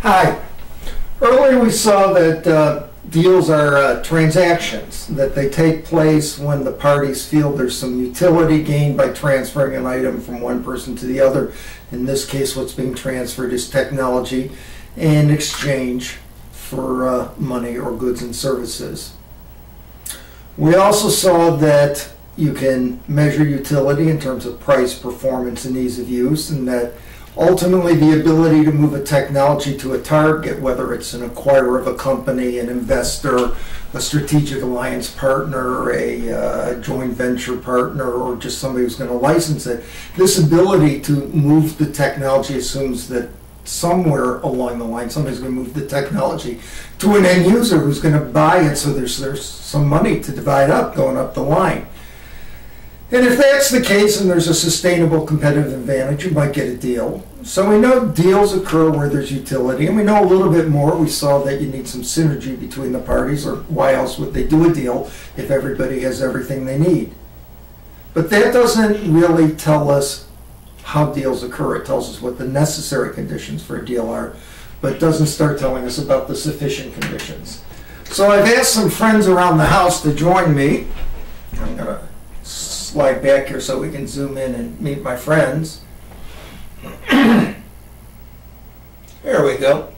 Hi. Earlier we saw that deals are transactions, that they take place when the parties feel there's some utility gained by transferring an item from one person to the other. In this case, what's being transferred is technology in exchange for money or goods and services. We also saw that you can measure utility in terms of price, performance, and ease of use, and that ultimately the ability to move a technology to a target, whether it's an acquirer of a company, an investor, a strategic alliance partner, a joint venture partner, or just somebody who's going to license it, this ability to move the technology assumes that somewhere along the line somebody's going to move the technology to an end user who's going to buy it, so there's some money to divide up going up the line. And if that's the case and there's a sustainable competitive advantage, you might get a deal. So we know deals occur where there's utility, and we know a little bit more. We saw that you need some synergy between the parties, or why else would they do a deal if everybody has everything they need? But that doesn't really tell us how deals occur. It tells us what the necessary conditions for a deal are, but doesn't start telling us about the sufficient conditions. So I've asked some friends around the house to join me. I'm going to slide back here so we can zoom in and meet my friends. There we go.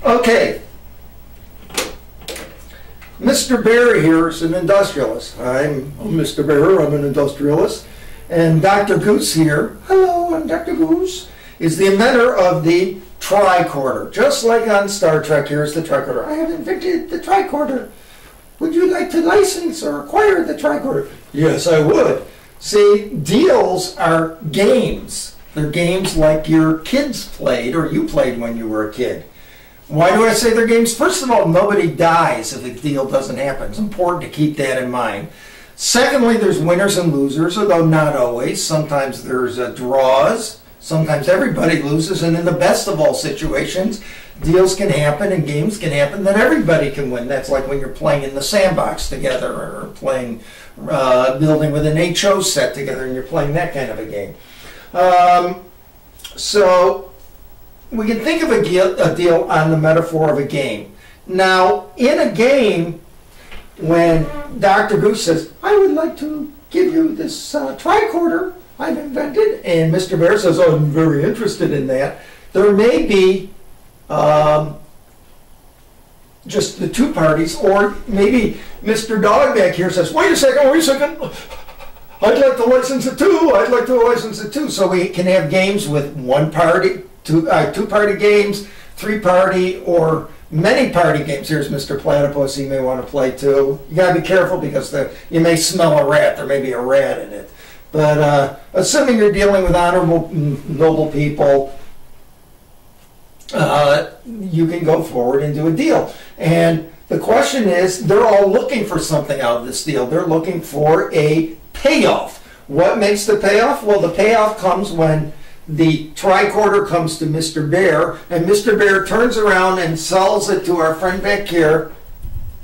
Okay. Mr. Bear here is an industrialist. I'm Mr. Bear, I'm an industrialist. And Dr. Goose here, hello, I'm Dr. Goose, is the inventor of the tricorder. Just like on Star Trek, here's the tricorder. I have invented the tricorder. Would you like to license or acquire the tricorder? Yes, I would. See, deals are games. They're games like your kids played or you played when you were a kid. Why do I say they're games? First of all, nobody dies if a deal doesn't happen. It's important to keep that in mind. Secondly, there's winners and losers, although not always. Sometimes there's draws. Sometimes everybody loses. And in the best of all situations, deals can happen and games can happen that everybody can win. That's like when you're playing in the sandbox together, or playing building with an HO set together, and you're playing that kind of a game. So we can think of a deal on the metaphor of a game. Now, in a game, when Dr. Goose says, I would like to give you this tricorder I've invented, and Mr. Bear says, oh, I'm very interested in that, there may be just the two parties, or maybe Mr. Dog back here says, wait a second, I'd like to license it too, I'd like to license it too. So we can have games with one party, two-party games, three-party, or many-party games. Here's Mr. Platypus, he may want to play too. You gotta be careful because you may smell a rat, there may be a rat in it. But assuming you're dealing with honorable, noble people, you can go forward and do a deal. And the question is, they're all looking for something out of this deal. They're looking for a payoff. What makes the payoff? Well, the payoff comes when the tricorder comes to Mr. Bear, and Mr. Bear turns around and sells it to our friend back here.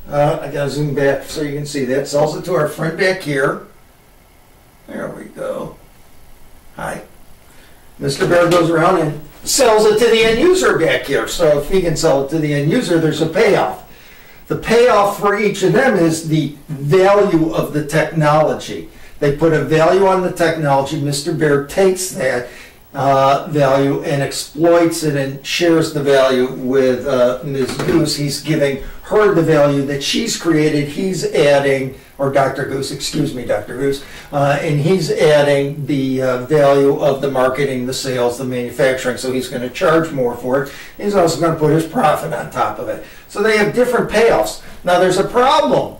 I gotta zoom back so you can see that. Sells it to our friend back here. There we go. Hi. Mr. Bear goes around and sells it to the end user back here. So if he can sell it to the end user, there's a payoff. The payoff for each of them is the value of the technology. They put a value on the technology. Mr. Bear takes that value and exploits it and shares the value with Ms. Goose. He's giving her the value that she's created. He's adding, or Dr. Goose, excuse me, Dr. Goose, and he's adding the value of the marketing, the sales, the manufacturing, so he's going to charge more for it. He's also going to put his profit on top of it. So they have different payoffs. Now there's a problem.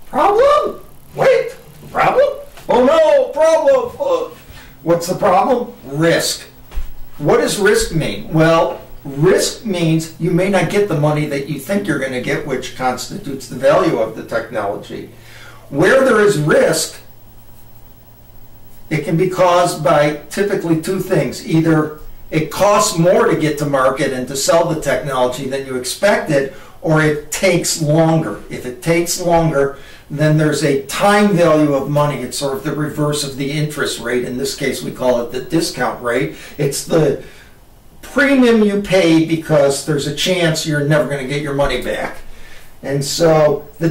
Problem? Wait, problem? Oh no, problem. Oh. What's the problem? Risk. What does risk mean? Well, risk means you may not get the money that you think you're going to get, which constitutes the value of the technology. Where there is risk, it can be caused by typically two things. Either it costs more to get to market and to sell the technology than you expected, or it takes longer. If it takes longer, then there's a time value of money. It's sort of the reverse of the interest rate. In this case, we call it the discount rate. It's the premium you pay because there's a chance you're never going to get your money back. And so the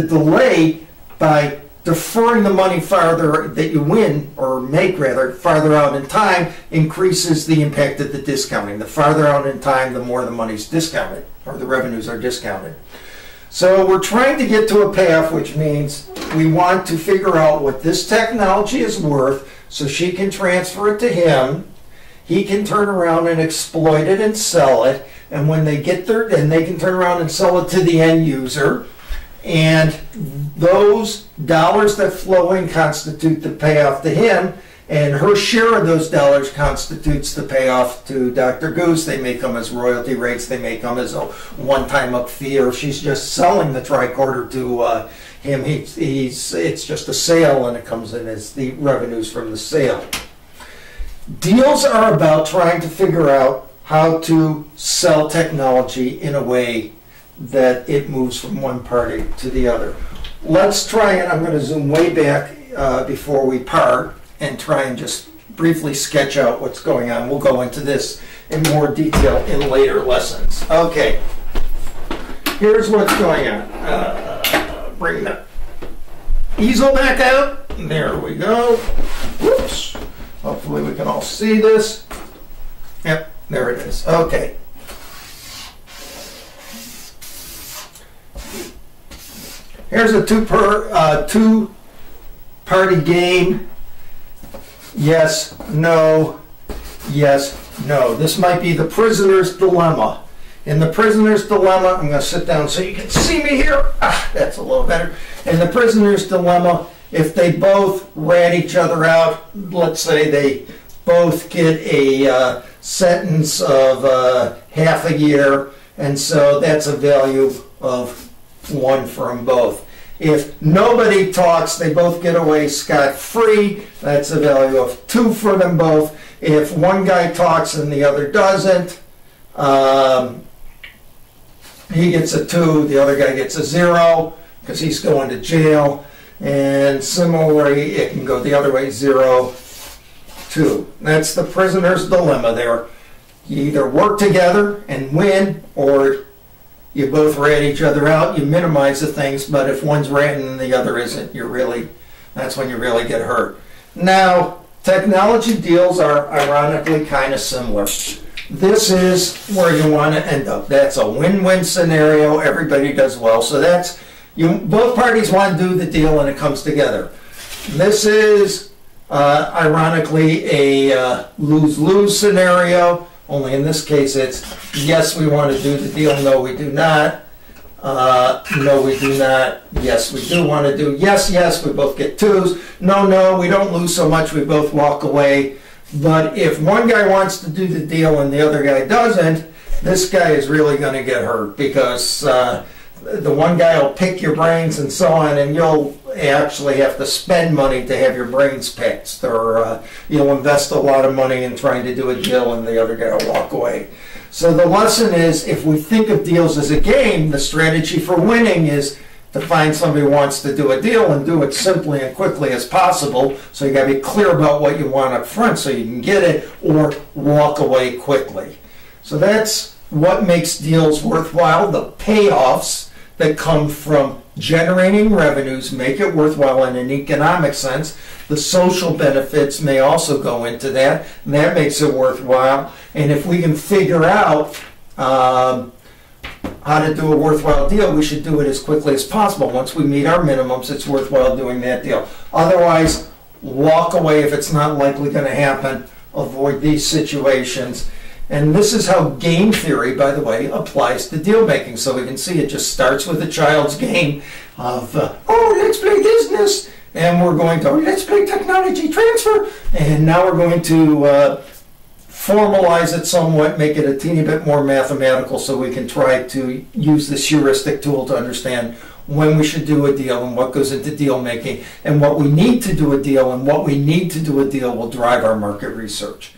delay by deferring the money farther that you win, or make rather, farther out in time, increases the impact of the discounting. The farther out in time, the more the money's discounted, or the revenues are discounted. So we're trying to get to a payoff, which means we want to figure out what this technology is worth so she can transfer it to him. He can turn around and exploit it and sell it. And when they get there, and they can turn around and sell it to the end user. And those dollars that flow in constitute the payoff to him, and her share of those dollars constitutes the payoff to Dr. Goose. They may come as royalty rates, they may come as a one-time up fee, or she's just selling the tricorder to him. It's just a sale, and it comes in as the revenues from the sale. Deals are about trying to figure out how to sell technology in a way that it moves from one party to the other. Let's try, and I'm going to zoom way back before we part and try and just briefly sketch out what's going on. We'll go into this in more detail in later lessons. Okay, here's what's going on. Bring the easel back out. There we go. Whoops. Hopefully we can all see this. Yep, there it is. Okay. Here's a two-party game. Yes, no, yes, no. This might be the prisoner's dilemma. In the prisoner's dilemma, I'm going to sit down so you can see me here. That's a little better. In the prisoner's dilemma, if they both rat each other out, let's say they both get a sentence of half a year, and so that's a value of 1 from both. If nobody talks, they both get away scot-free. That's a value of 2 for them both. If one guy talks and the other doesn't, he gets a 2, the other guy gets a 0 because he's going to jail. And similarly, it can go the other way, 0, 2. That's the prisoner's dilemma there. You either work together and win, or you both rat each other out. You minimize the things, but if one's ratting and the other isn't, that's when you really get hurt. Now, technology deals are ironically kind of similar. This is where you want to end up. That's a win-win scenario. Everybody does well. So that's, both parties want to do the deal and it comes together. This is ironically a lose-lose scenario. Only in this case it's, yes, we want to do the deal, no, we do not. No, we do not. Yes, we do want to do. Yes, yes, we both get 2s. No, no, we don't lose so much, we both walk away. But if one guy wants to do the deal and the other guy doesn't, this guy is really going to get hurt, because the one guy will pick your brains and so on, and you'll actually have to spend money to have your brains picked, or you'll invest a lot of money in trying to do a deal and the other guy will walk away. So the lesson is, if we think of deals as a game, the strategy for winning is to find somebody who wants to do a deal and do it simply and quickly as possible. So you got to be clear about what you want up front so you can get it, or walk away quickly. So that's what makes deals worthwhile. The payoffs that come from generating revenues make it worthwhile in an economic sense. The social benefits may also go into that, and that makes it worthwhile. And if we can figure out how to do a worthwhile deal, we should do it as quickly as possible. Once we meet our minimums, it's worthwhile doing that deal. Otherwise, walk away if it's not likely going to happen. Avoid these situations. And this is how game theory, by the way, applies to deal making. So we can see it just starts with a child's game of, oh, let's play business. And we're going to, oh, let's play technology transfer. And now we're going to formalize it somewhat, make it a teeny bit more mathematical, so we can try to use this heuristic tool to understand when we should do a deal and what goes into deal making, and what we need to do a deal, and what we need to do a deal will drive our market research.